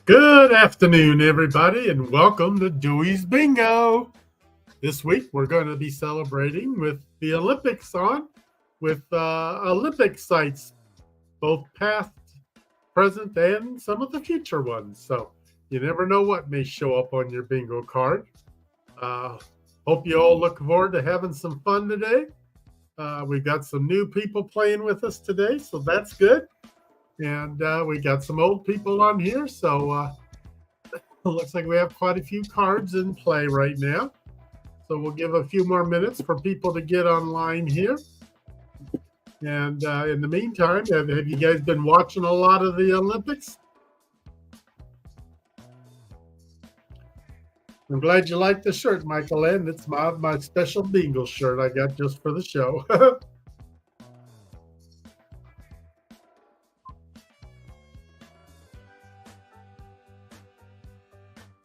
Good afternoon, everybody, and welcome to Dewey's Bingo. This week, we're going to be celebrating with the Olympics on, with Olympic sites, both past, present, and some of the future ones. So you never know what may show up on your bingo card. Hope you all look forward to having some fun today. We've got some new people playing with us today, so that's good. And we got some old people on here, so it looks like we have quite a few cards in play right now. So we'll give a few more minutes for people to get online here. And in the meantime, have you guys been watching a lot of the Olympics? I'm glad you like the shirt, Michael Ann. It's my special bingo shirt I got just for the show.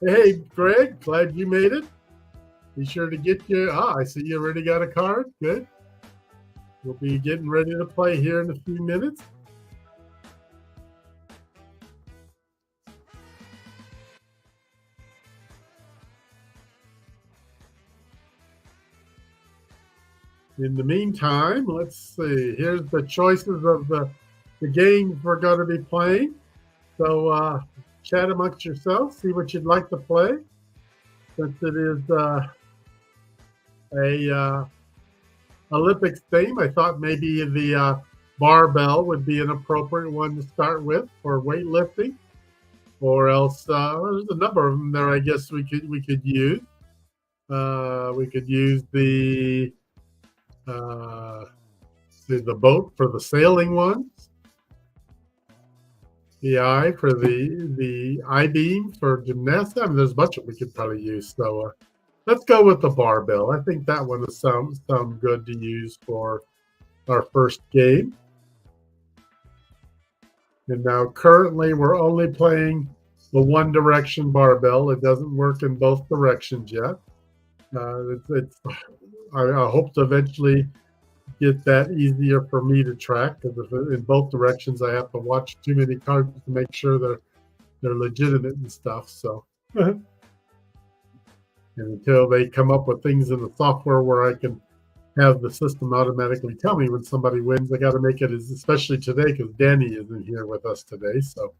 Hey, Greg, glad you made it. Be sure to get your, I see you already got a card. Good. We'll be getting ready to play here in a few minutes. In the meantime, let's see. Here's the choices of the games we're going to be playing. So chat amongst yourselves, see what you'd like to play. Since it is a Olympics theme, I thought maybe the barbell would be an appropriate one to start with for weightlifting, or else there's a number of them there. I guess we could use. We could use the boat for the sailing ones. The eye for the I-beam for gymnastics. I mean, there's a bunch of them we could probably use. So let's go with the barbell. I think that one is sound good to use for our first game. And now currently we're only playing the one direction barbell. It doesn't work in both directions yet. I hope to eventually get that easier for me to track, because in both directions I have to watch too many cards to make sure they're legitimate and stuff. So and until they come up with things in the software where I can have the system automatically tell me when somebody wins, I got to make it, especially today because Danny isn't here with us today. So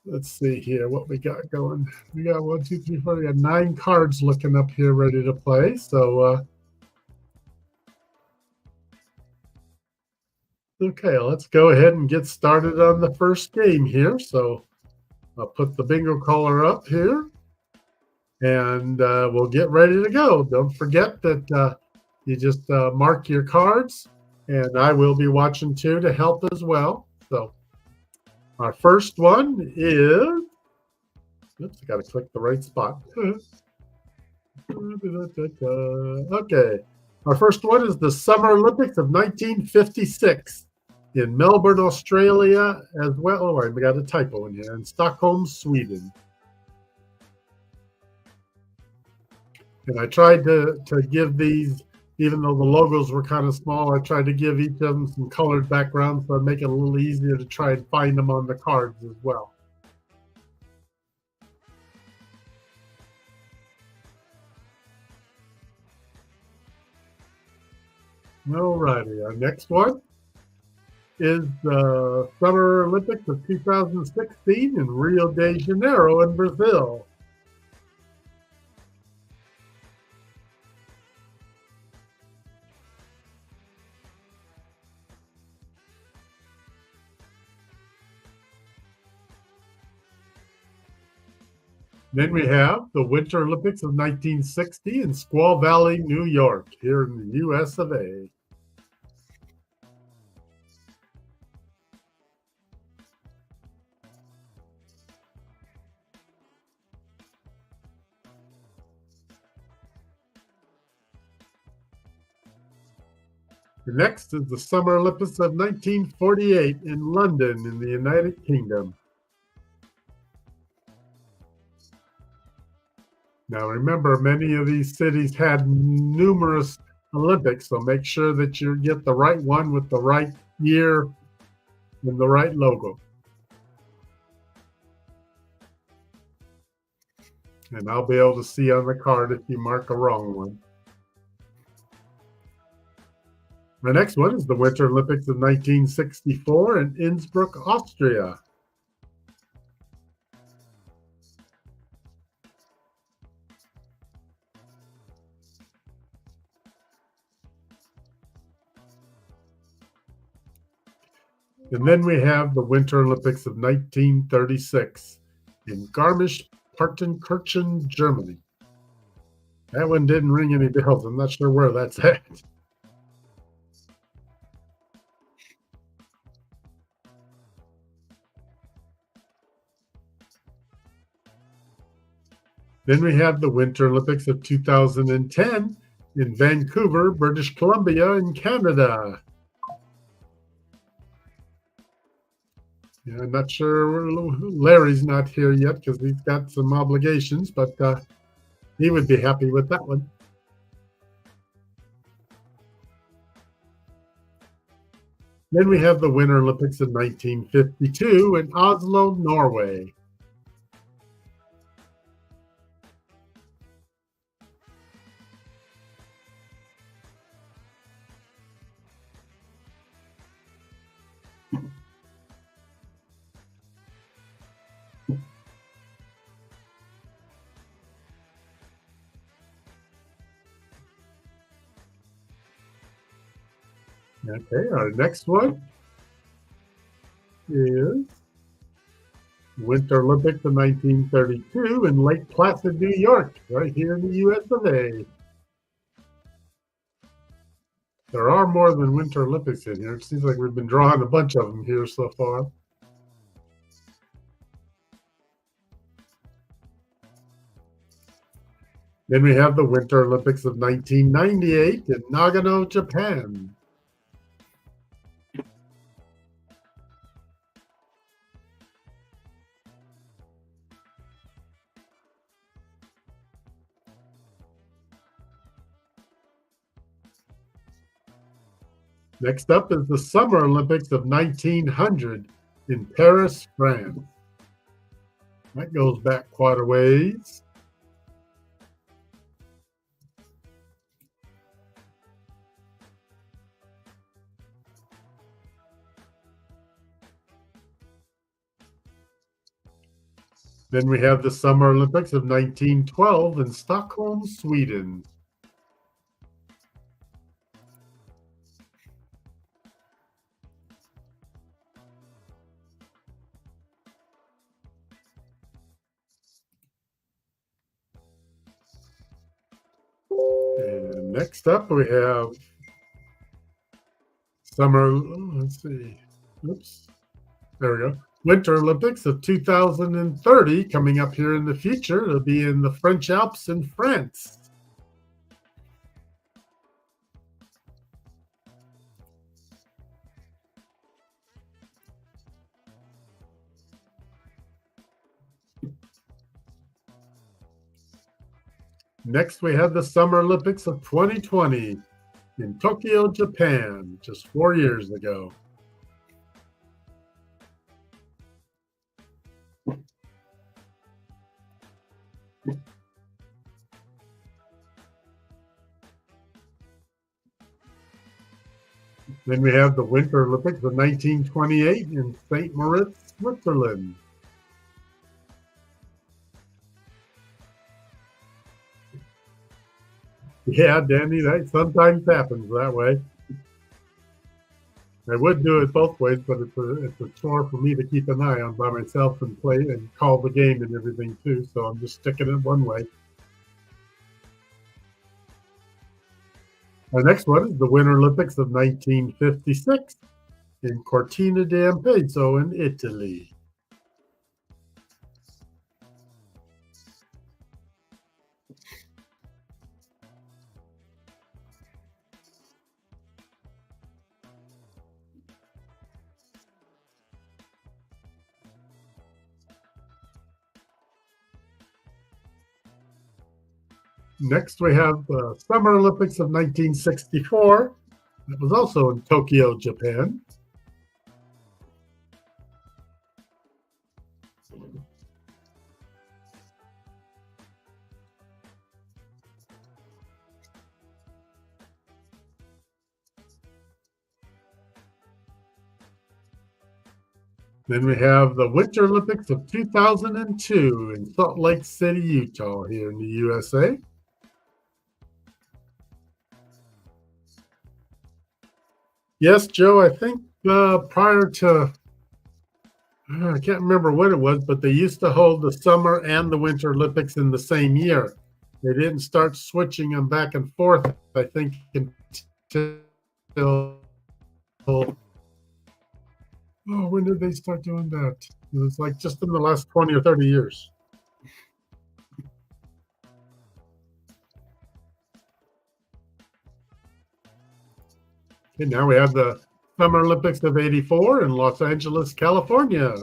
let's see here what we got going. We got 1, 2, 3, 4. We got 9 cards looking up here ready to play. So okay, let's go ahead and get started on the first game here. So I'll put the bingo caller up here, and we'll get ready to go. Don't forget that you just mark your cards, and I will be watching too to help as well. So our first one is, oops, I got to click the right spot. Okay. Our first one is the Summer Olympics of 1956 in Melbourne, Australia, as well. Oh, I got a typo in here. In Stockholm, Sweden. And I tried to give these, even though the logos were kind of small, I tried to give each of them some colored backgrounds so I'd make it a little easier to try and find them on the cards as well. Alrighty, our next one is the Summer Olympics of 2016 in Rio de Janeiro in Brazil. Then we have the Winter Olympics of 1960 in Squaw Valley, New York, here in the US of A. The next is the Summer Olympics of 1948 in London in the United Kingdom. Now remember, many of these cities had numerous Olympics, so make sure that you get the right one with the right year and the right logo. And I'll be able to see on the card if you mark a wrong one. The next one is the Winter Olympics of 1964 in Innsbruck, Austria. And then we have the Winter Olympics of 1936 in Garmisch-Partenkirchen, Germany. That one didn't ring any bells. I'm not sure where that's at. Then we have the Winter Olympics of 2010 in Vancouver, British Columbia in Canada. Yeah, I'm not sure. Larry's not here yet because he's got some obligations, but he would be happy with that one. Then we have the Winter Olympics of 1952 in Oslo, Norway. Okay, our next one is Winter Olympics of 1932 in Lake Placid, New York, right here in the US of A. There are more than Winter Olympics in here. It seems like we've been drawing a bunch of them here so far. Then we have the Winter Olympics of 1998 in Nagano, Japan. Next up is the Summer Olympics of 1900 in Paris, France. That goes back quite a ways. Then we have the Summer Olympics of 1912 in Stockholm, Sweden. And next up we have let's see. Oops. There we go. Winter Olympics of 2030 coming up here in the future. It'll be in the French Alps in France. Next, we have the Summer Olympics of 2020 in Tokyo, Japan, just 4 years ago. Then we have the Winter Olympics of 1928 in St. Moritz, Switzerland. Yeah, Danny, that sometimes happens that way. I would do it both ways, but it's a chore for me to keep an eye on by myself and play and call the game and everything too. So I'm just sticking it one way. Our next one is the Winter Olympics of 1956 in Cortina d'Ampezzo in Italy. Next, we have the Summer Olympics of 1964. That was also in Tokyo, Japan. Then we have the Winter Olympics of 2002 in Salt Lake City, Utah, here in the USA. Yes, Joe, I think prior to, I can't remember when it was, but they used to hold the Summer and the Winter Olympics in the same year. They didn't start switching them back and forth, I think, until, when did they start doing that? It was like just in the last 20 or 30 years. Okay, now we have the Summer Olympics of '84 in Los Angeles, California.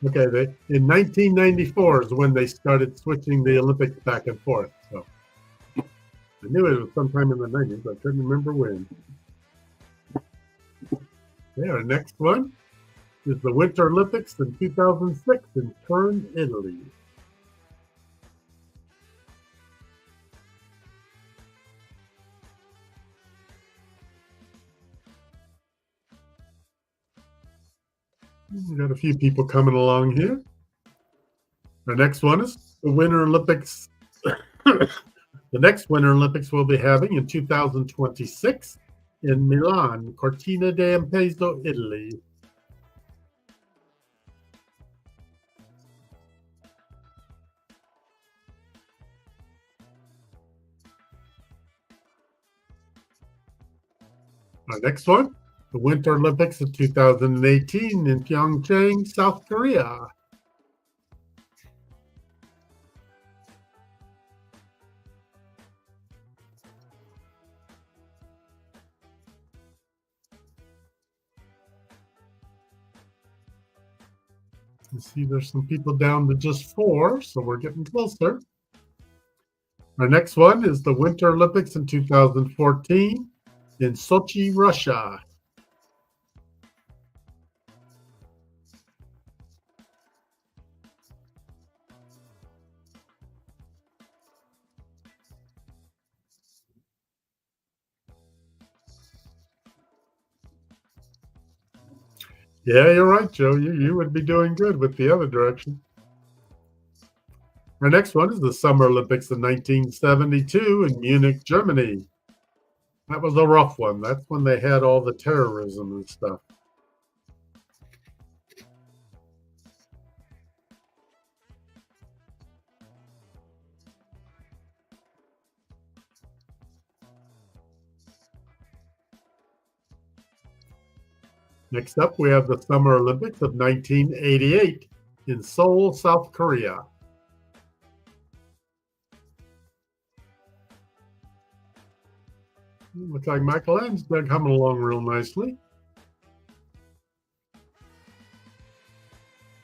Okay, in 1994 is when they started switching the Olympics back and forth. So I knew it was sometime in the 90s. I couldn't remember when. Okay, our next one is the Winter Olympics in 2006 in Turin, Italy. We got a few people coming along here. Our next one is the Winter Olympics. The next Winter Olympics we'll be having in 2026 in Milan, Cortina d'Ampezzo, Italy. Our next one, the Winter Olympics of 2018 in Pyeongchang, South Korea. You see there's some people down to just 4, so we're getting closer. Our next one is the Winter Olympics in 2014 in Sochi, Russia. Yeah, you're right, Joe. You would be doing good with the other direction. Our next one is the Summer Olympics in 1972 in Munich, Germany. That was a rough one. That's when they had all the terrorism and stuff. Next up, we have the Summer Olympics of 1988 in Seoul, South Korea. Looks like Michelangelo's been coming along real nicely.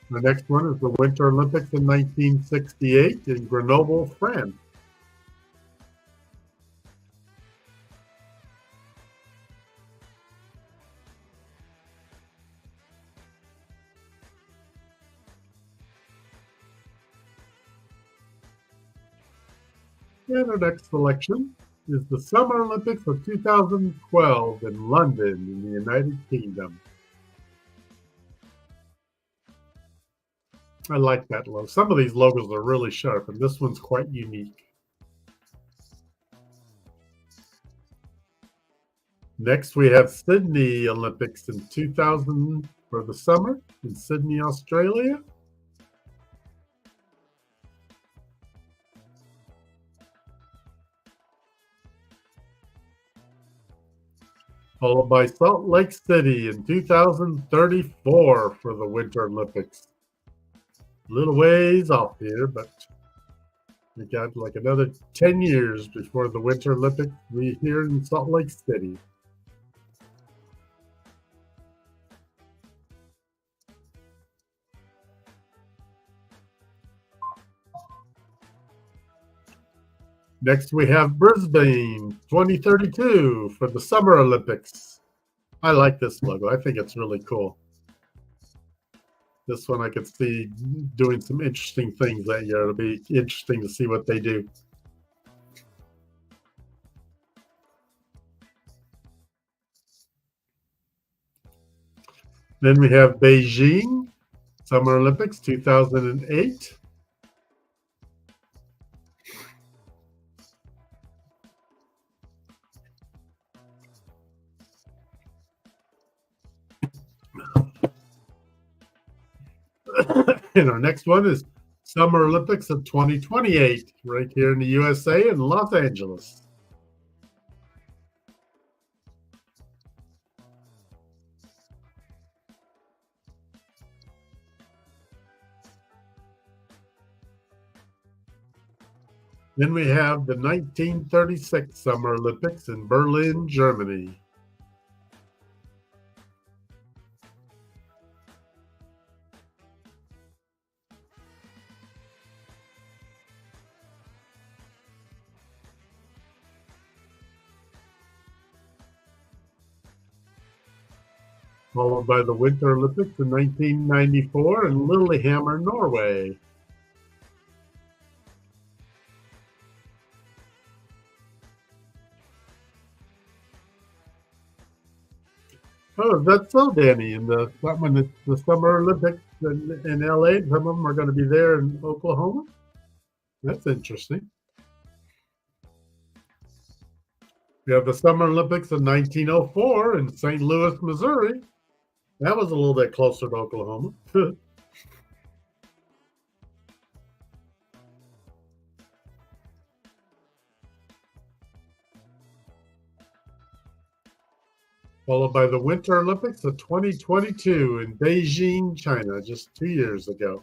The next one is the Winter Olympics in 1968 in Grenoble, France. And our next selection is the Summer Olympics of 2012 in London in the United Kingdom. I like that logo. Some of these logos are really sharp, and this one's quite unique. Next, we have Sydney Olympics in 2000 for the summer in Sydney, Australia. Followed by Salt Lake City in 2034 for the Winter Olympics. A little ways off here, but we got like another 10 years before the Winter Olympics will be here in Salt Lake City. Next, we have Brisbane 2032 for the Summer Olympics. I like this logo. I think it's really cool. This one I could see doing some interesting things that year. It'll be interesting to see what they do. Then we have Beijing Summer Olympics 2008. And our next one is Summer Olympics of 2028, right here in the USA in Los Angeles. Then we have the 1936 Summer Olympics in Berlin, Germany. Followed by the Winter Olympics in 1994 in Lillehammer, Norway. Oh, that's so, Danny. And the Summer Olympics in LA, some of them are going to be there in Oklahoma. That's interesting. We have the Summer Olympics in 1904 in St. Louis, Missouri. That was a little bit closer to Oklahoma. Followed by the Winter Olympics of 2022 in Beijing, China, just 2 years ago.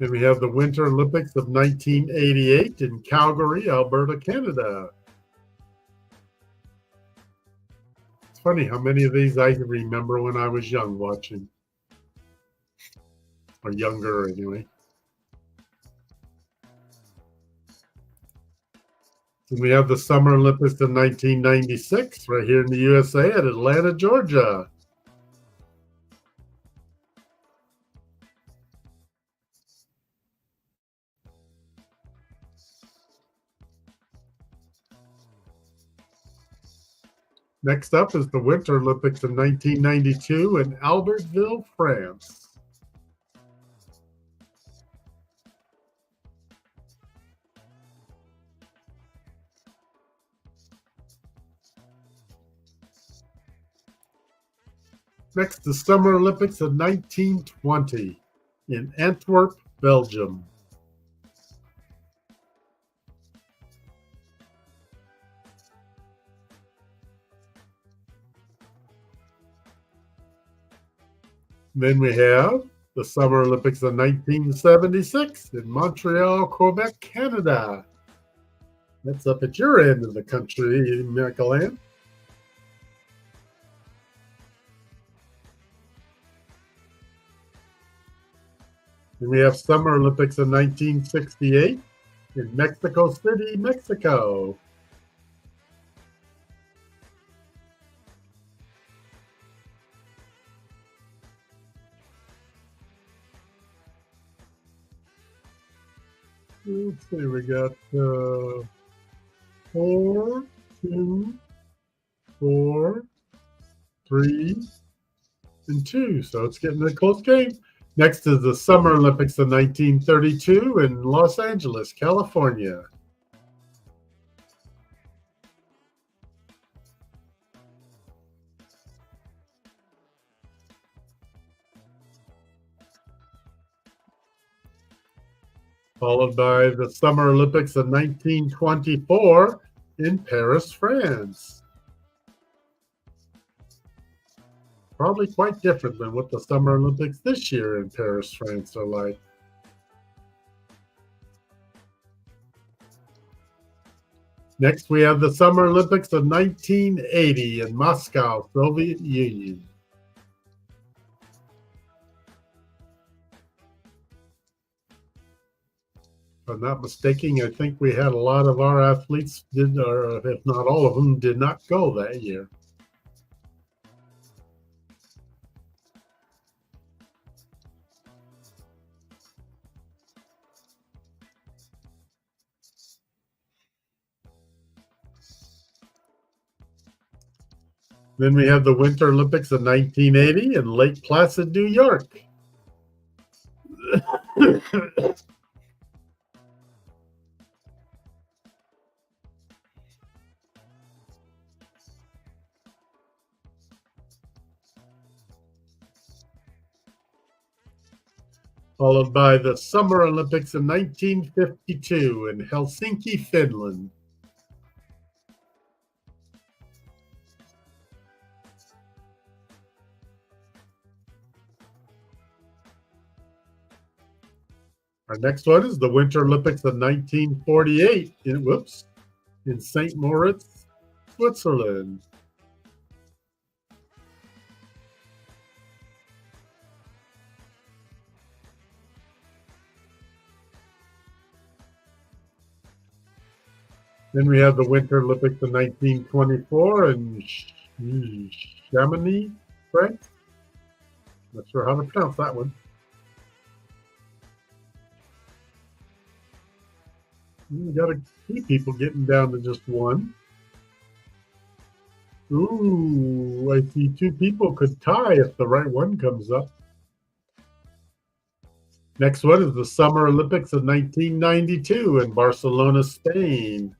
Then we have the Winter Olympics of 1988 in Calgary, Alberta, Canada. It's funny how many of these I remember when I was young watching. Or younger, anyway. And we have the Summer Olympics of 1996 right here in the USA at Atlanta, Georgia. Next up is the Winter Olympics in 1992 in Albertville, France. Next, the Summer Olympics of 1920 in Antwerp, Belgium. Then we have the Summer Olympics of 1976 in Montreal, Quebec, Canada. That's up at your end of the country, Michaelan. And we have Summer Olympics of 1968 in Mexico City, Mexico. Let's see, we got 4, 2, 4, 3, and 2. So it's getting a close game. Next is the Summer Olympics of 1932 in Los Angeles, California. Followed by the Summer Olympics of 1924 in Paris, France. Probably quite different than what the Summer Olympics this year in Paris, France are like. Next, we have the Summer Olympics of 1980 in Moscow, Soviet Union. If I'm not mistaken, I think we had a lot of our athletes did, or if not all of them, did not go that year. Then we have the Winter Olympics of 1980 in Lake Placid, New York. Followed by the Summer Olympics in 1952 in Helsinki, Finland. Our next one is the Winter Olympics of 1948 in St. Moritz, Switzerland. Then we have the Winter Olympics of 1924 in Chamonix, France. Not sure how to pronounce that one. We got a few people getting down to just one. Ooh, I see two people could tie if the right one comes up. Next one is the Summer Olympics of 1992 in Barcelona, Spain.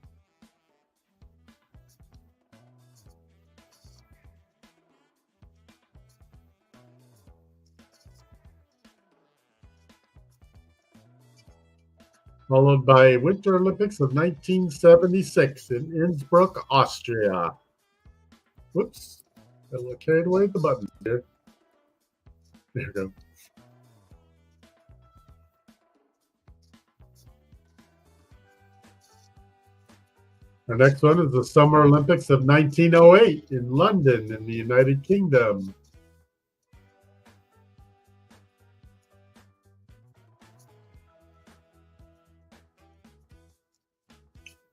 Followed by Winter Olympics of 1976 in Innsbruck, Austria. Whoops, I carried away the button here. There we go. Our next one is the Summer Olympics of 1908 in London in the United Kingdom.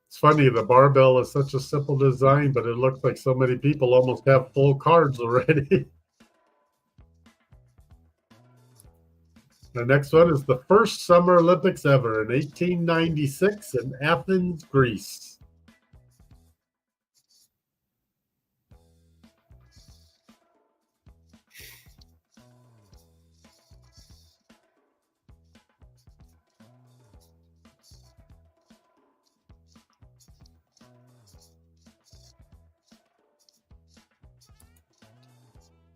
It's funny, the barbell is such a simple design, but it looks like so many people almost have full cards already. The next one is the first Summer Olympics ever in 1896 in Athens, Greece.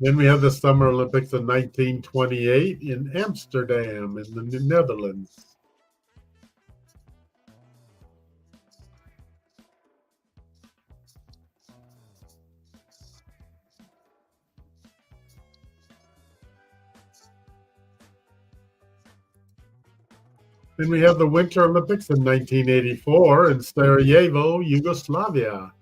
Then we have the Summer Olympics of 1928 in Amsterdam in the Netherlands. Then we have the Winter Olympics in 1984 in Sarajevo, Yugoslavia.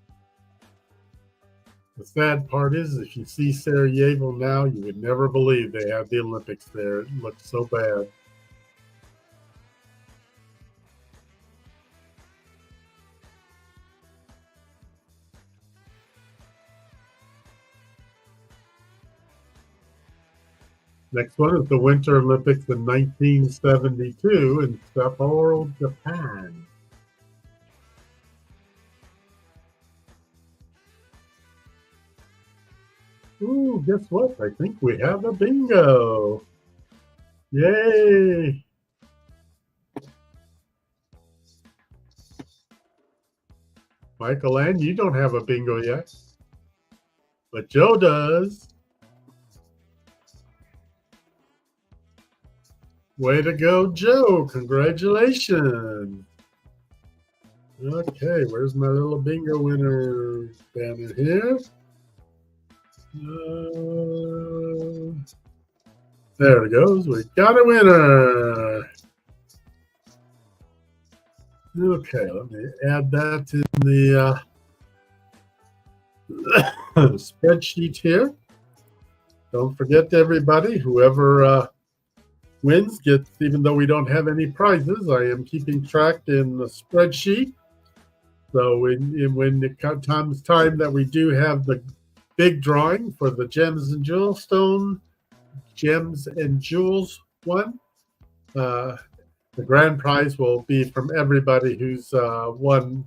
The sad part is, if you see Sarajevo now, you would never believe they had the Olympics there. It looked so bad. Next one is the Winter Olympics in 1972 in Sapporo, Japan. Ooh, guess what? I think we have a bingo. Yay! Michael Ann, you don't have a bingo yet, but Joe does. Way to go, Joe. Congratulations. Okay, where's my little bingo winner? Down in here. There it goes. We got a winner. Okay, let me add that in the spreadsheet here. Don't forget, everybody, whoever wins gets, even though we don't have any prizes, I am keeping track in the spreadsheet. So when it comes time that we do have the big drawing for the Gems and Jewels one, the grand prize will be from everybody who's won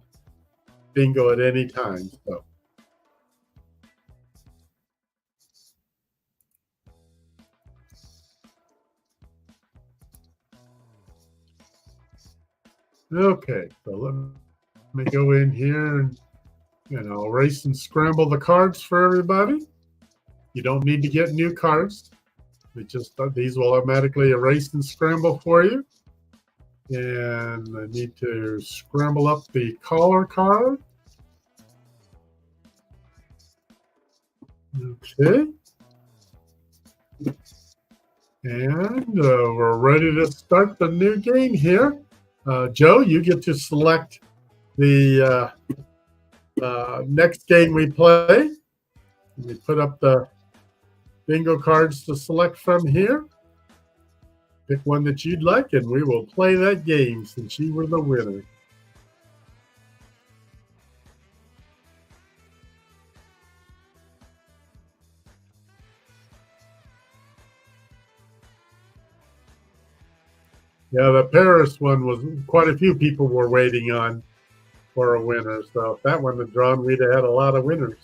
bingo at any time. So. Okay, so let me go in here and I'll erase and scramble the cards for everybody. You don't need to get new cards. These will automatically erase and scramble for you. And I need to scramble up the caller card. Okay. And we're ready to start the new game here. Joe, you get to select the next game we play. We put up the bingo cards to select from here. Pick one that you'd like, and we will play that game since you were the winner. Yeah, the Paris one was quite a few people were waiting on for a winner. So if that one had drawn, we'd have had a lot of winners.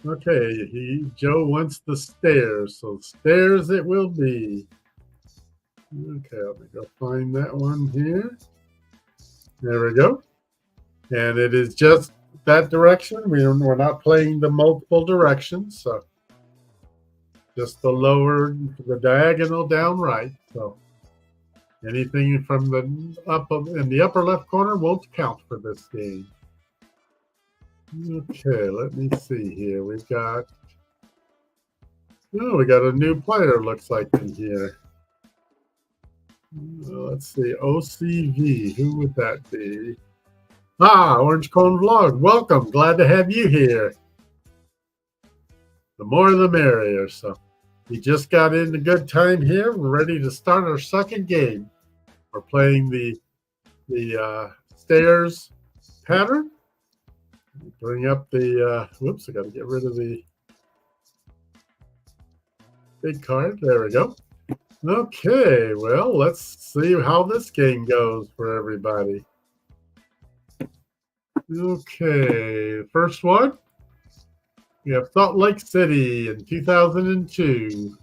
Okay, Joe wants the stairs, so stairs it will be. Okay, let me go find that one here. There we go. And it is just that direction. We're not playing the multiple directions, so just the diagonal down right. So anything from in the upper left corner won't count for this game. Okay, let me see here. We got a new player, looks like, in here. Let's see, OCV, who would that be? Orange Cone Vlog, welcome, glad to have you here. The more the merrier. So we just got in a good time here. We're ready to start our second game. We're playing the stairs pattern. Bring up the, whoops, I got to get rid of the big card. There we go. Okay, well, let's see how this game goes for everybody. Okay, first one. We have Salt Lake City in 2002.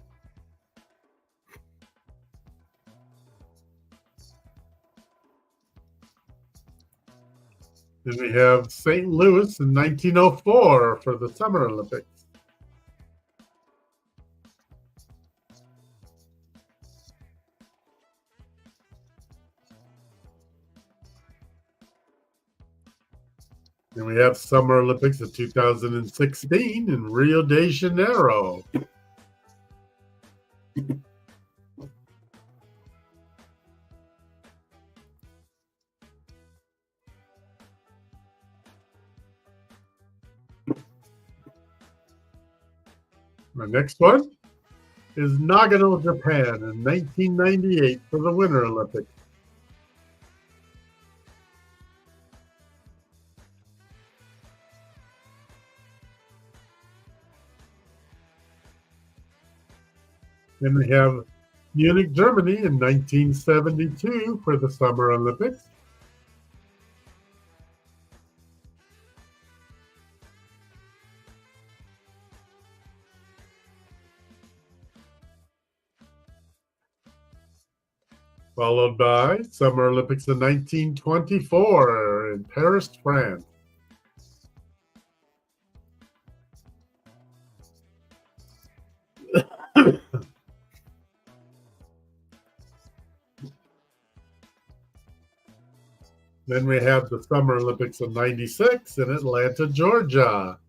Then we have St. Louis in 1904 for the Summer Olympics. Then we have Summer Olympics of 2016 in Rio de Janeiro. The next one is Nagano, Japan in 1998 for the Winter Olympics. Then we have Munich, Germany in 1972 for the Summer Olympics. Followed by Summer Olympics in 1924 in Paris, France. Then we have the Summer Olympics in 96 in Atlanta, Georgia.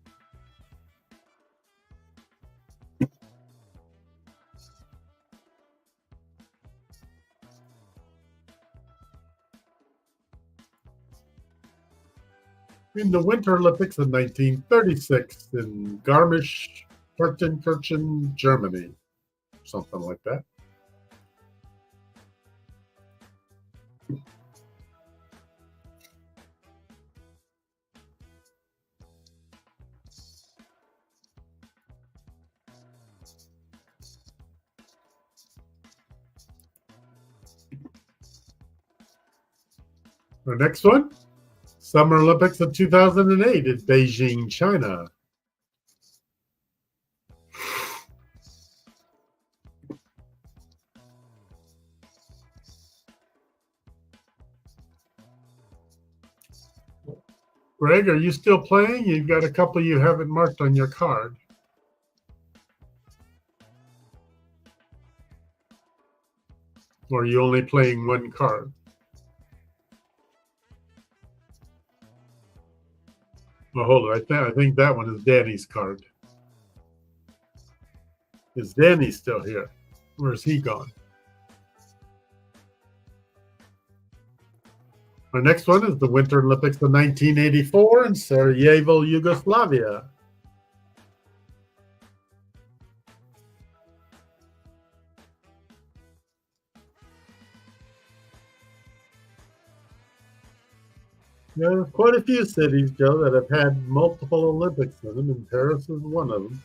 In the Winter Olympics of 1936 in Garmisch-Partenkirchen, Germany, something like that. The next one, Summer Olympics of 2008 in Beijing, China. Greg, are you still playing? You've got a couple you haven't marked on your card. Or are you only playing one card? Well, hold on. I think that one is Danny's card. Is Danny still here? Where's he gone? Our next one is the Winter Olympics of 1984 in Sarajevo, Yugoslavia. There are quite a few cities, Joe, that have had multiple Olympics in them, and Paris is one of them.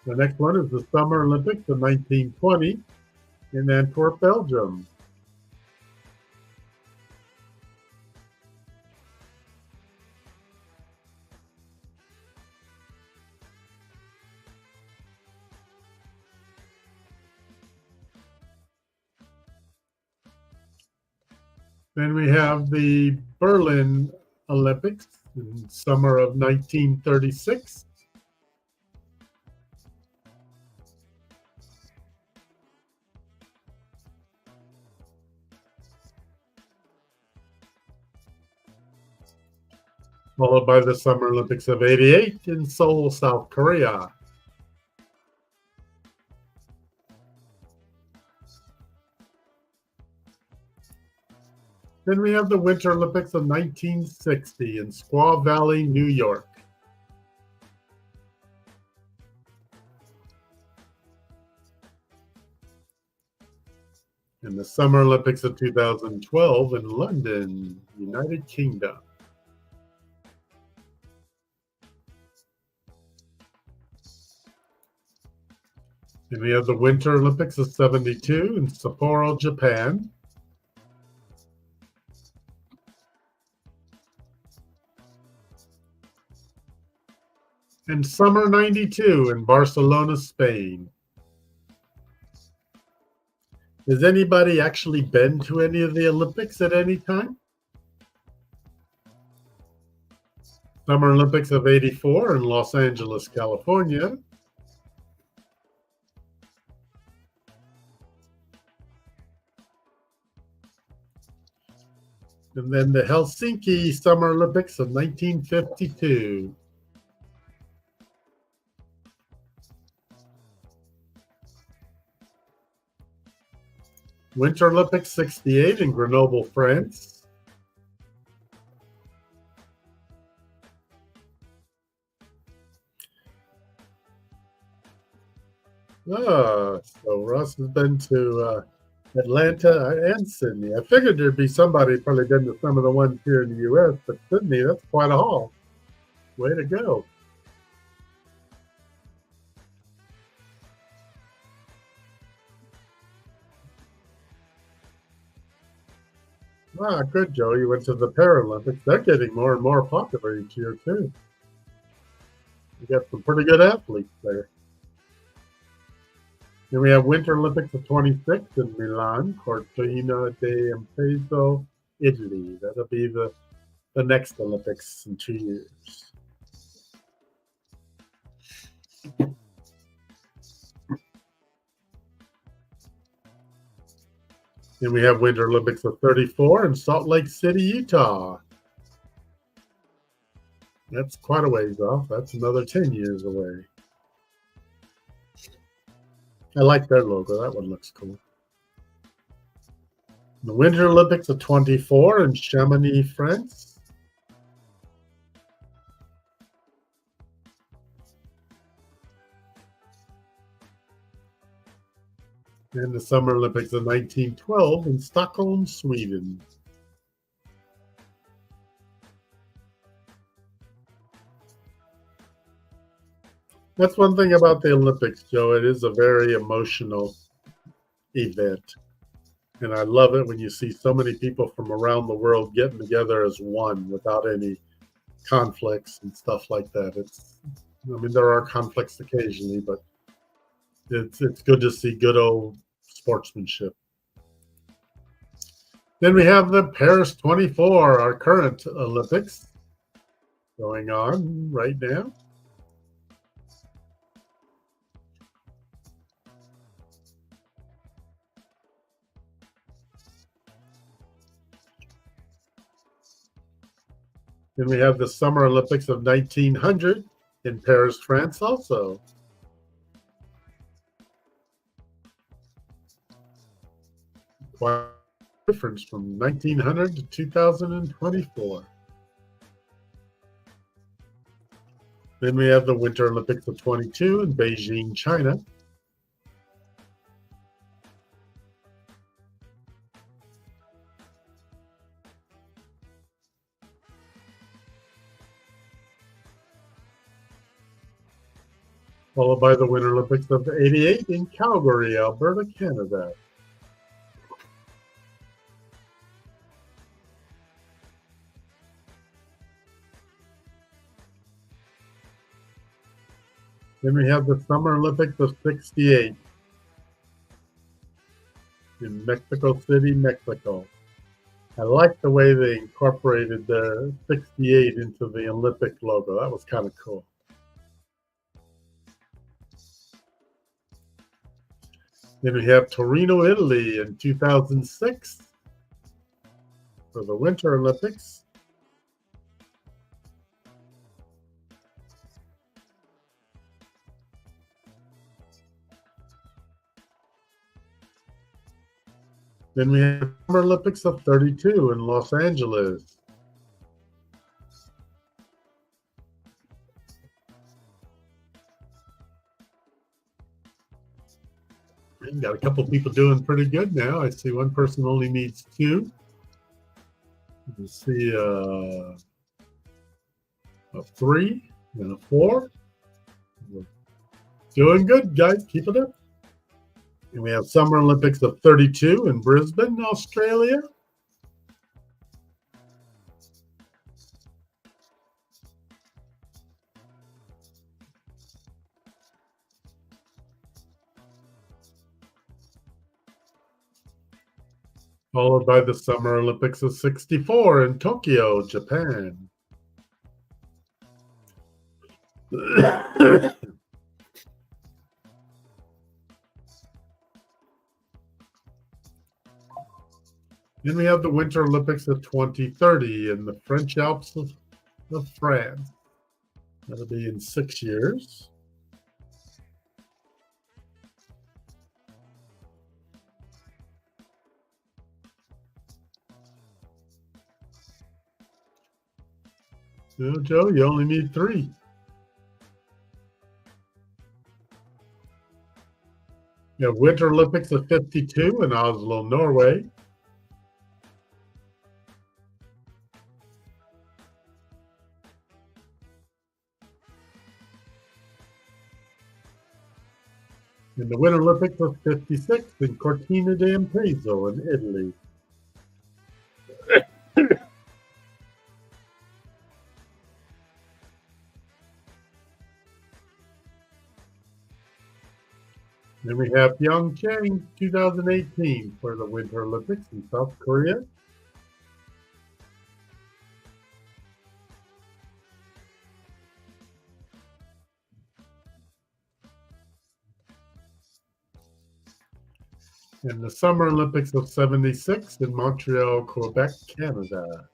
The next one is the Summer Olympics of 1920 in Antwerp, Belgium. Then we have the Berlin Olympics in summer of 1936. Followed by the Summer Olympics of 88 in Seoul, South Korea. Then we have the Winter Olympics of 1960 in Squaw Valley, New York. And the Summer Olympics of 2012 in London, United Kingdom. And we have the Winter Olympics of 72 in Sapporo, Japan. And Summer 92 in Barcelona, Spain. Has anybody actually been to any of the Olympics at any time? Summer Olympics of 84 in Los Angeles, California. And then the Helsinki Summer Olympics of 1952. Winter Olympics 68 in Grenoble, France. So Russ has been to Atlanta and Sydney. I figured there'd be somebody probably been to some of the ones here in the U.S., but Sydney, that's quite a haul. Way to go. Ah, good, Joe. You went to the Paralympics. They're getting more and more popular each year, too. You got some pretty good athletes there. Then we have Winter Olympics of 26 in Milan, Cortina d'Ampezzo, Italy. That'll be the next Olympics in 2 years. Then we have Winter Olympics of 34 in Salt Lake City, Utah. That's quite a ways off. That's another 10 years away. I like their logo. That one looks cool. The Winter Olympics of 24 in Chamonix, France. and the Summer Olympics of 1912 in Stockholm, Sweden. That's one thing about the Olympics, Joe. It is a very emotional event. And I love it when you see so many people from around the world getting together as one without any conflicts and stuff like that. I mean, there are conflicts occasionally, but it's good to see good old sportsmanship. Then we have the Paris 24, our current Olympics, going on right now. Then we have the Summer Olympics of 1900 in Paris, France also. Quite a difference from 1900 to 2024. Then we have the Winter Olympics of 22 in Beijing, China. Followed by the Winter Olympics of 88 in Calgary, Alberta, Canada. Then we have the Summer Olympics of 68 in Mexico City, Mexico. I like the way they incorporated the 68 into the Olympic logo. That was kind of cool. Then we have Torino, Italy in 2006 for the Winter Olympics. Then we have Summer Olympics of 32 in Los Angeles. And got a couple people doing pretty good now. I see one person only needs 2. You see a 3 and a 4. Doing good, guys. Keep it up. And we have Summer Olympics of 32 in Brisbane, Australia. Followed by the Summer Olympics of 64 in Tokyo, Japan. Then we have the Winter Olympics of 2030 in the French Alps of France. That'll be in 6 years. So, Joe, you only need 3. You have Winter Olympics of 52 in Oslo, Norway. In the Winter Olympics of 56 in Cortina d'Ampezzo in Italy. Then we have Pyeongchang 2018 for the Winter Olympics in South Korea. And the Summer Olympics of 76 in Montreal, Quebec, Canada.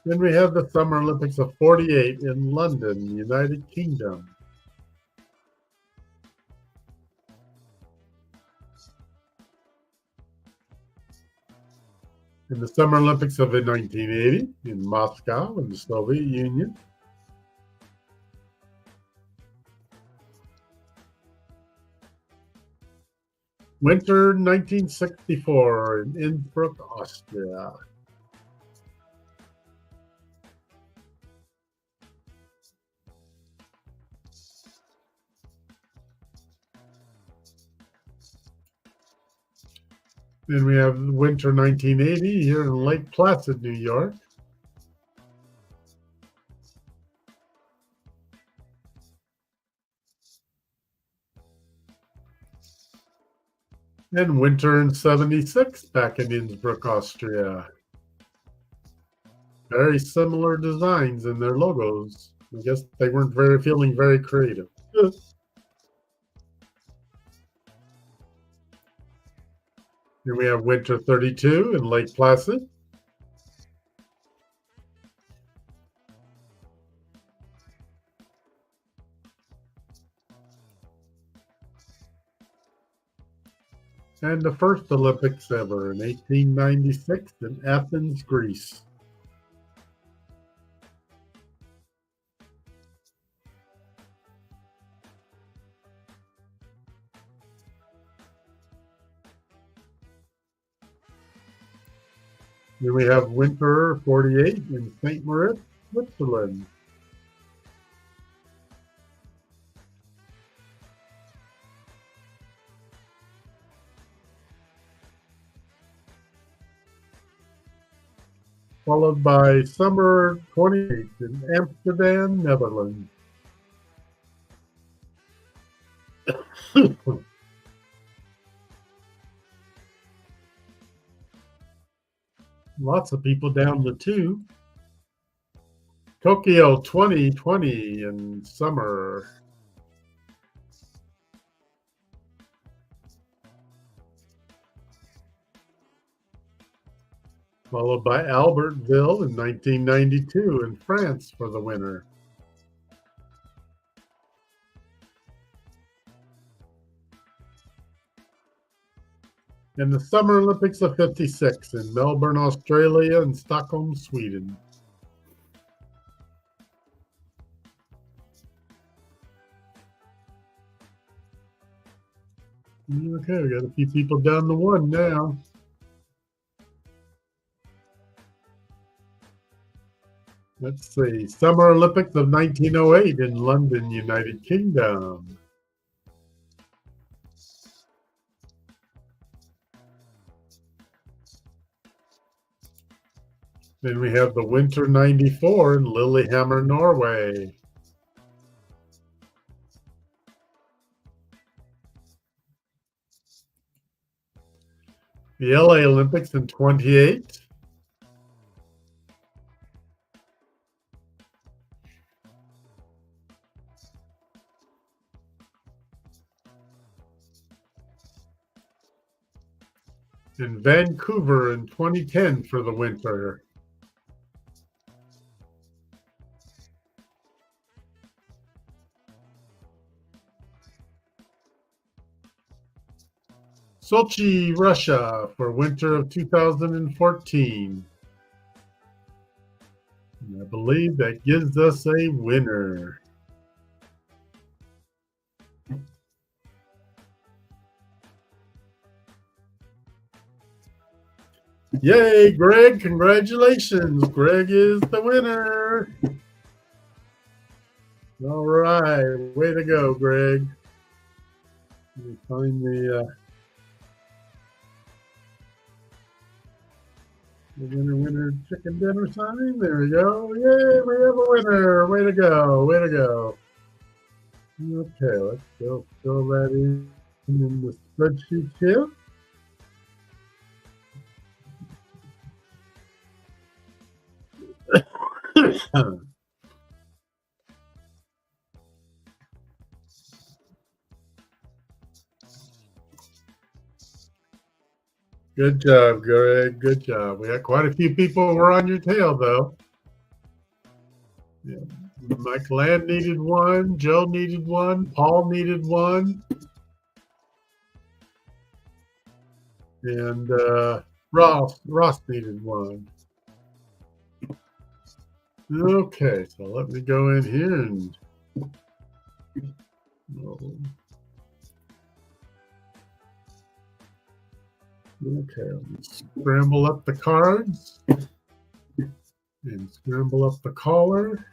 Then we have the Summer Olympics of 48 in London, United Kingdom. In the Summer Olympics of 1980 in Moscow in the Soviet Union. Winter 1964 in Innsbruck, Austria. Then we have winter 1980 here in Lake Placid, New York. And winter in 76 back in Innsbruck, Austria. Very similar designs in their logos. I guess they weren't feeling very creative. Here we have winter 32 in Lake Placid. And the first Olympics ever in 1896 in Athens, Greece. Here we have winter 48 in St. Moritz, Switzerland. Followed by summer 28 in Amsterdam, Netherlands. Lots of people down the two. Tokyo 2020 in summer. Followed by Albertville in 1992 in France for the winter. And the Summer Olympics of 56 in Melbourne, Australia and Stockholm, Sweden. Okay, we got a few people down to one now. Let's see. Summer Olympics of 1908 in London, United Kingdom. Then we have the Winter 94 in Lillehammer, Norway. The LA Olympics in 28. In Vancouver in 2010 for the winter. Sochi, Russia for winter of 2014. And I believe that gives us a winner. Yay, Greg, congratulations. Greg is the winner. All right, way to go, Greg. Let me find the winner chicken dinner sign. There we go. Yay, we have a winner. Way to go, way to go. Okay, let's go fill that in the spreadsheet here. Good job, Greg. Good job. We had quite a few people who were on your tail, though. Yeah. Mike Land needed one. Joe needed one. Paul needed one. And Ross needed one. Okay, so let me go in here and okay, scramble up the cards and scramble up the collar.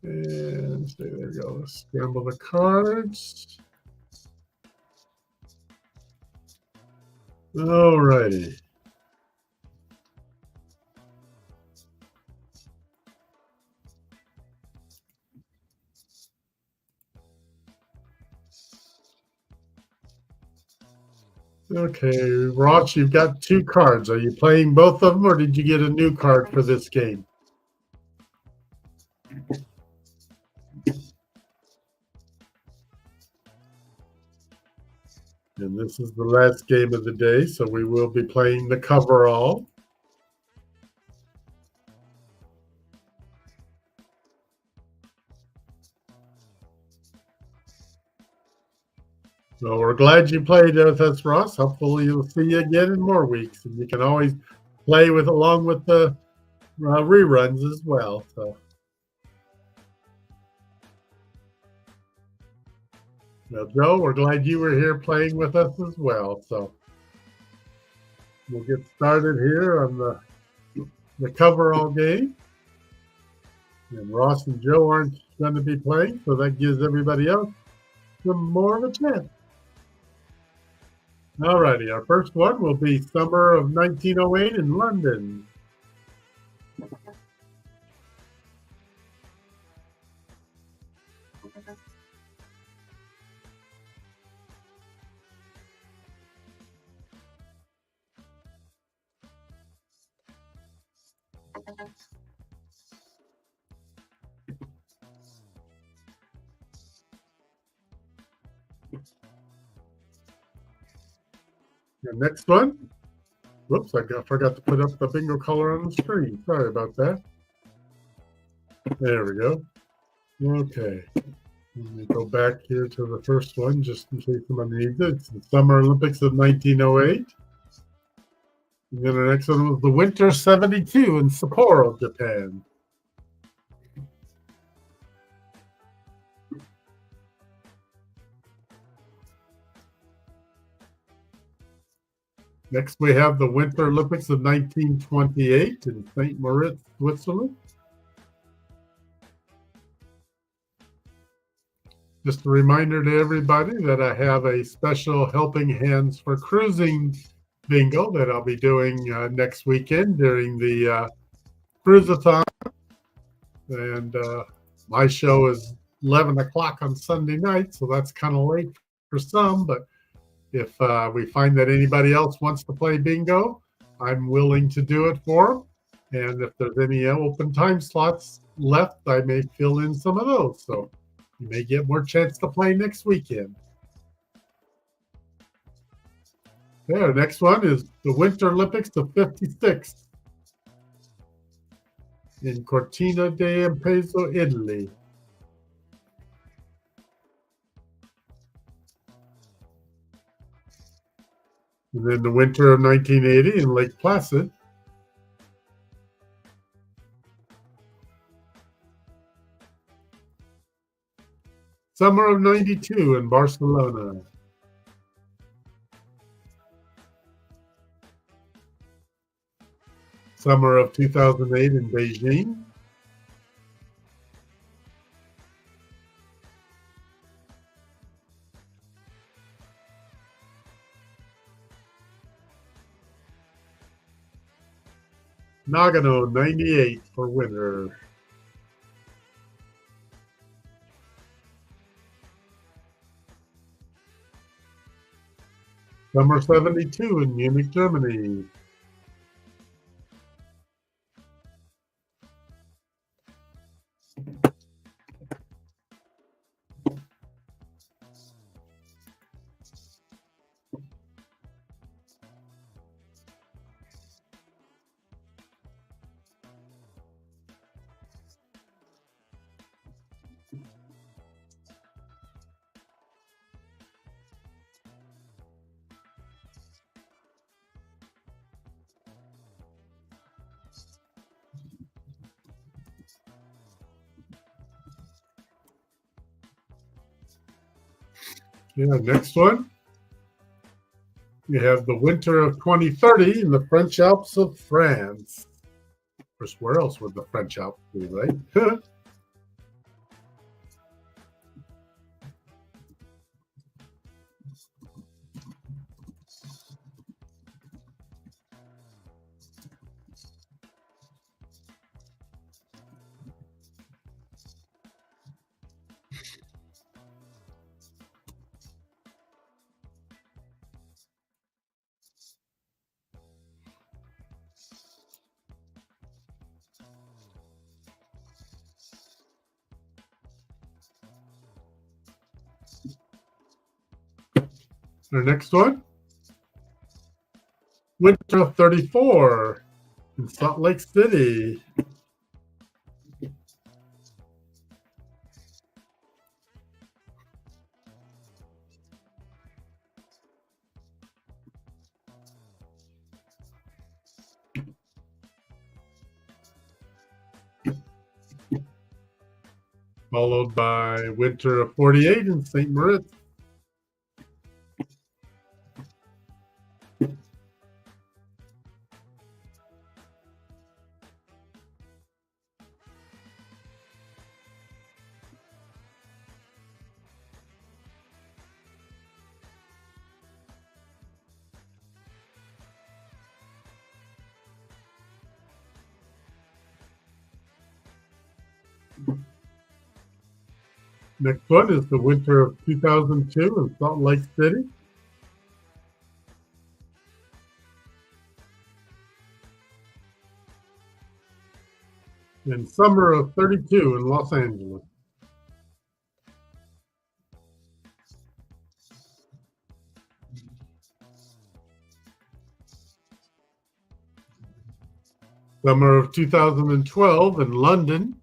And there we go. Let's scramble the cards. All righty. Okay, Ross, you've got two cards. Are you playing both of them, or did you get a new card for this game? And this is the last game of the day, so we will be playing the coverall. So we're glad you played with us, Ross. Hopefully you'll see you again in more weeks, and you can always play with along with the reruns as well. So, now, Joe, we're glad you were here playing with us as well. So we'll get started here on the coverall game. And Ross and Joe aren't going to be playing, so that gives everybody else some more of a chance. All righty, our first one will be summer of 1908 in London. The next one. Whoops, I forgot to put up the bingo color on the screen. Sorry about that. There we go. Okay. Let me go back here to the first one, just in case someone needs it. It's the Summer Olympics of 1908. And then the next one was the Winter 72 in Sapporo, Japan. Next, we have the Winter Olympics of 1928 in St. Moritz, Switzerland. Just a reminder to everybody that I have a special Helping Hands for Cruising bingo that I'll be doing next weekend during the cruise-a-thon. And my show is 11 o'clock on Sunday night, so that's kind of late for some, but if we find that anybody else wants to play bingo, I'm willing to do it for them. And if there's any open time slots left, I may fill in some of those. So you may get more chance to play next weekend. There, next one is the Winter Olympics of '56 in Cortina d'Ampezzo, Italy. And then the winter of 1980 in Lake Placid. Summer of 92 in Barcelona. Summer of 2008 in Beijing. Nagano 98 for winter. Summer 72 in Munich, Germany. Yeah, next one. We have the winter of 2030 in the French Alps of France. Of course, where else would the French Alps be, right? Our next one. Winter of 34 in Salt Lake City. Followed by winter of 48 in St. Moritz. Next one is the winter of 2002 in Salt Lake City. And summer of 32 in Los Angeles. Summer of 2012 in London.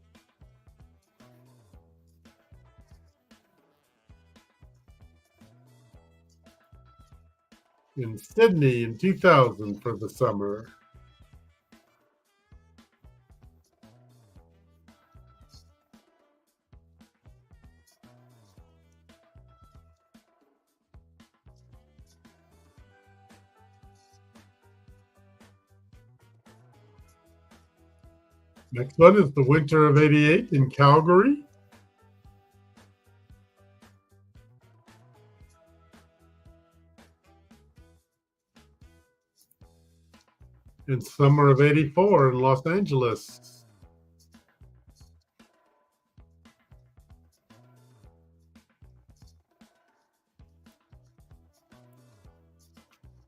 In Sydney in 2000 for the summer. Next one is the winter of 88 in Calgary. And summer of 84 in Los Angeles.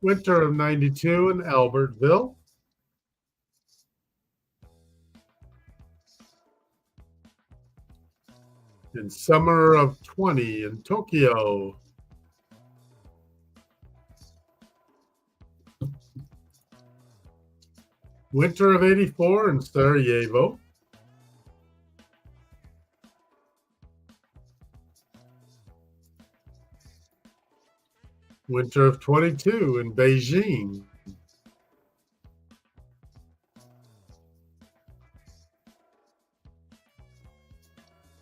Winter of 92 in Albertville. And summer of 20 in Tokyo. Winter of 84 in Sarajevo. Winter of 22 in Beijing.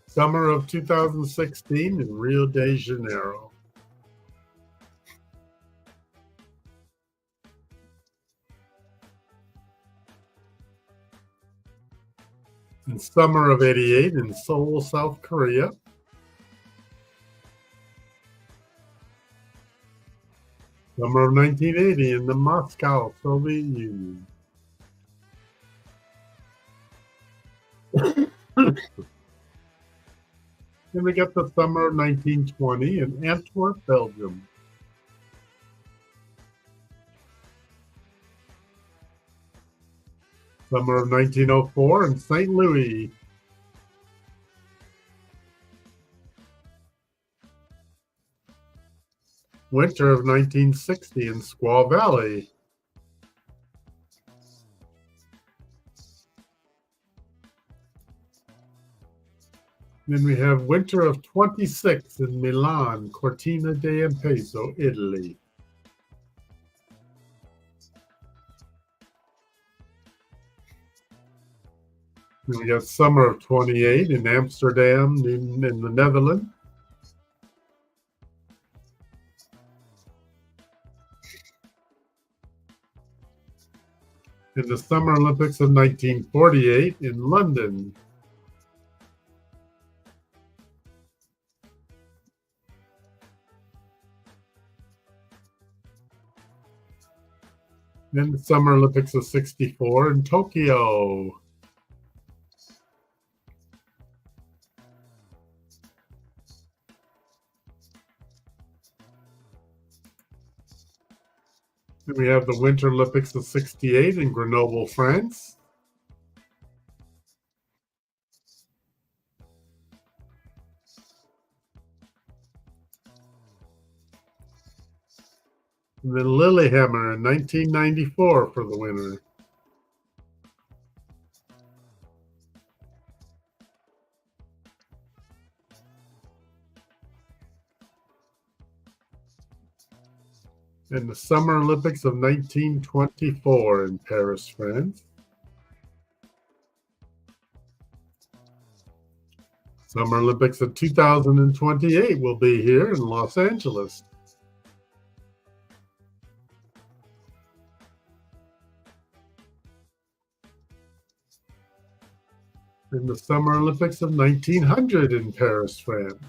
Summer of 2016 in Rio de Janeiro. And summer of 88 in Seoul, South Korea. Summer of 1980 in the Moscow, Soviet Union. Then we got the summer of 1920 in Antwerp, Belgium. Summer of 1904 in St. Louis. Winter of 1960 in Squaw Valley. Then we have winter of 26 in Milan, Cortina d'Ampezzo, Italy. Then we got summer of 28 in Amsterdam, in the Netherlands. in the Summer Olympics of 1948 in London. In the Summer Olympics of 64 in Tokyo. Then we have the Winter Olympics of 68 in Grenoble, France. And then Lillehammer in 1994 for the winner. And the Summer Olympics of 1924 in Paris, France. Summer Olympics of 2028 will be here in Los Angeles. In the Summer Olympics of 1900 in Paris, France.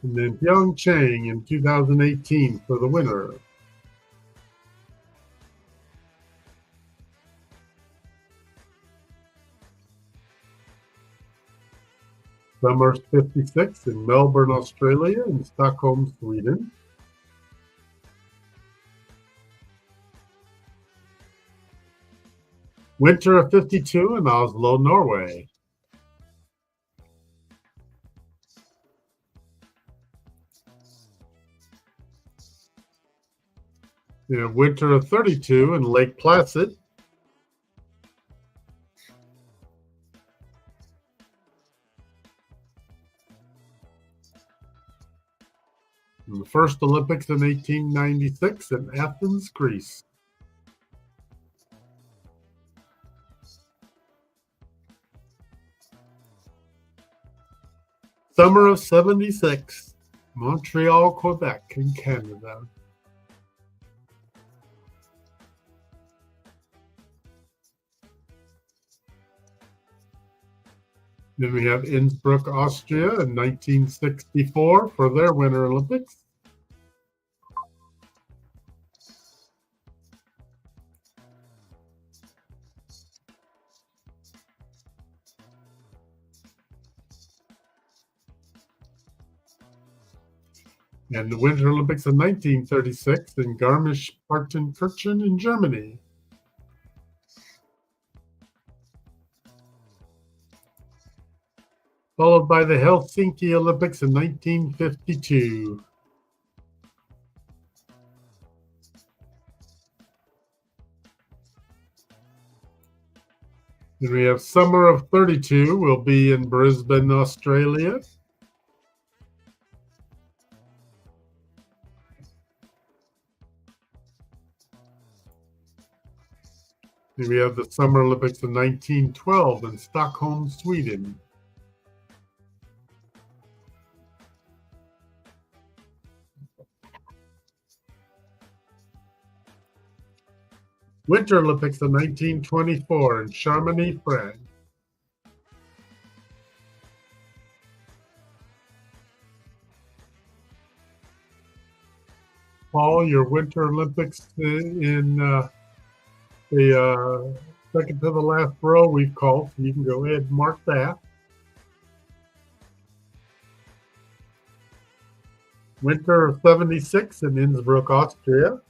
And then Pyeongchang in 2018 for the winner. Summer 56 in Melbourne, Australia, and Stockholm, Sweden. Winter of 52 in Oslo, Norway. Winter of 32 in Lake Placid. And the first Olympics in 1896 in Athens, Greece. Summer of 76, Montreal, Quebec in Canada. Then we have Innsbruck, Austria in 1964 for their Winter Olympics. And the Winter Olympics of 1936 in Garmisch-Partenkirchen in Germany. Followed by the Helsinki Olympics in 1952. Then we have Summer of 32 will be in Brisbane, Australia. Then we have the Summer Olympics of 1912 in Stockholm, Sweden. Winter Olympics of 1924 in Chamonix, France. Paul, your Winter Olympics in the second to the last row we've called, so you can go ahead and mark that. Winter of 76 in Innsbruck, Austria.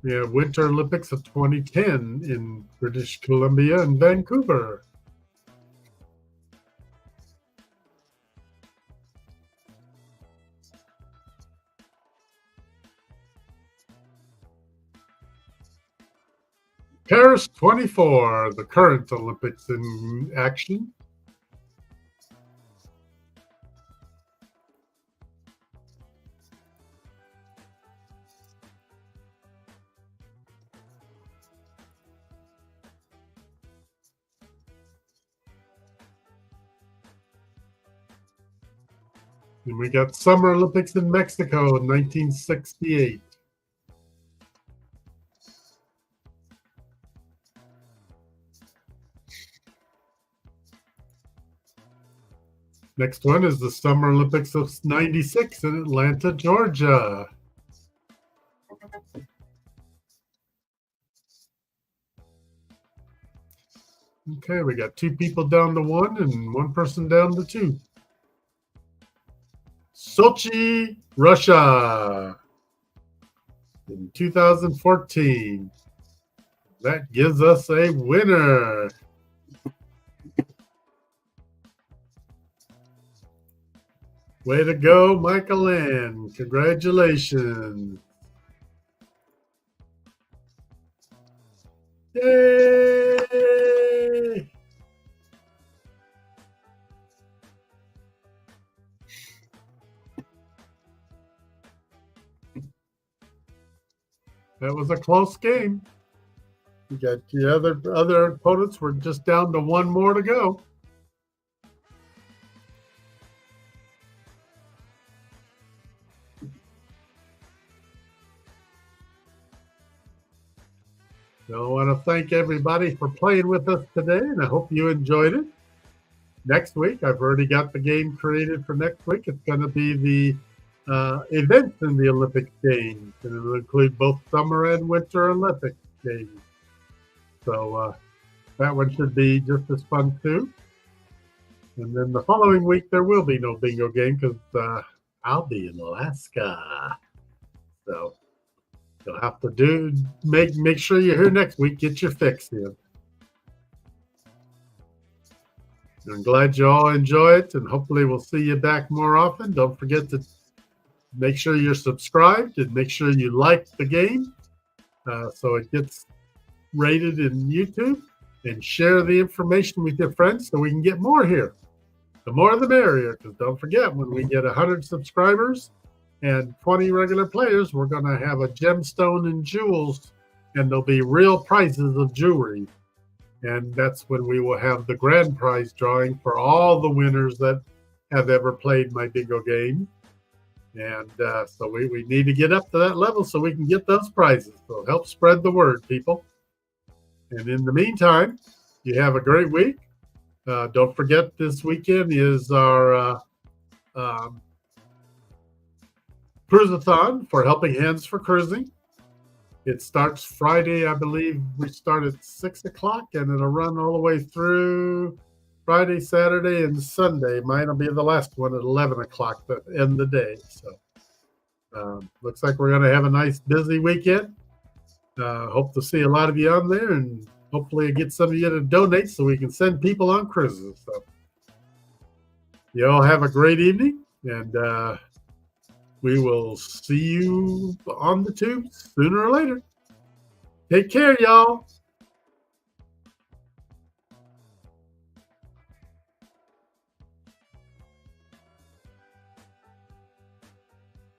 We have Winter Olympics of 2010 in British Columbia and Vancouver. Paris 24, the current Olympics in action. And we got Summer Olympics in Mexico in 1968. Next one is the Summer Olympics of 96 in Atlanta, Georgia. Okay, we got 2 people down to 1 and 1 person down to 2. Sochi, Russia in 2014. That gives us a winner. Way to go, Michael Ann. Congratulations. Yay! That was a close game. We got the other opponents were just down to 1 more to go. So I want to thank everybody for playing with us today, and I hope you enjoyed it. Next week, I've already got the game created for next week. It's going to be the events in the Olympic Games, and it will include both summer and winter Olympic Games. So that one should be just as fun too. And then the following week, there will be no bingo game because I'll be in Alaska. So you'll have to make sure you're here next week. Get your fix in. I'm glad you all enjoy it, and hopefully we'll see you back more often. Don't forget to make sure you're subscribed and make sure you like the game so it gets rated in YouTube, and share the information with your friends so we can get more here. The more the merrier, because don't forget, when we get 100 subscribers and 20 regular players, we're going to have a gemstone and jewels, and there'll be real prizes of jewelry. And that's when we will have the grand prize drawing for all the winners that have ever played my bingo game. And so we need to get up to that level so we can get those prizes. So help spread the word, people. And in the meantime, you have a great week. Don't forget, this weekend is our cruise-a-thon for Helping Hands for Cruising. It starts Friday, I believe. We start at 6 o'clock, and it'll run all the way through Friday, Saturday, and Sunday. Mine will be the last one at 11 o'clock to end the day. So looks like we're going to have a nice, busy weekend. Hope to see a lot of you on there, and hopefully get some of you to donate so we can send people on cruises. So you all have a great evening, and we will see you on the tube sooner or later. Take care, y'all.